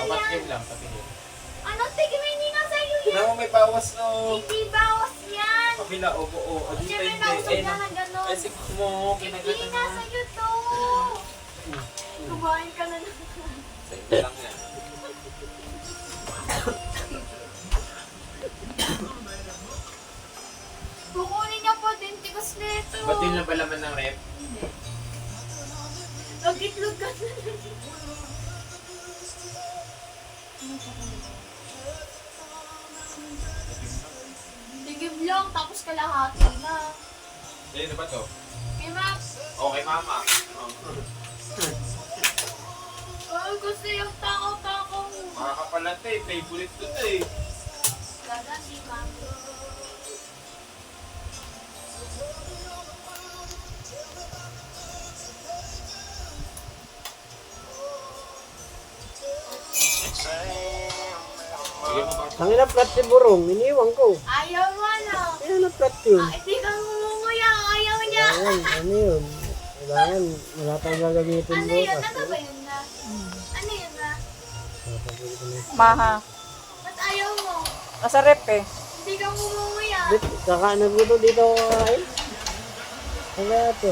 Apat yan. yun lang, patingin. Ano, tigil, hindi nga sa'yo yan. Tignan mo may bawas no. Hindi bawas yan. Kabila, oo, oo. O, dito Siyempre, hindi. nausap Eh, na na gano'n. eh, sige mo, Hindi kinagatan nga na. sa'yo to. Kumain ka na naman. Sa inyo lang yan. Kukunin niya po din, tigas nito. Ba't yun lang palaman ng rep? Nag-itlog ka na. Tigib lang, tapos kalahati na. Eh, ano ba to? Kay Max. Okay, mama. Ay, gusto yung takaw-takaw. Makakapalat eh. Favorite ko to eh. Gaga si Mami. Sige mo ba? Ang ina plat si Burong, iniwan ko. Ayaw mo ano? Ayan na plat yun. Hindi ka ngumunguya. Ayaw niya. Ayan, ano yun? Kailangan, wala tayong gagamitin Ano yun? bukas. Ano ba yun na? Ano yun na? Maha. Ba't ayaw mo? Nasa rep eh. Hindi ka ngumunguya. Kakaanag ko to dito ako kakain. Ang kaya to.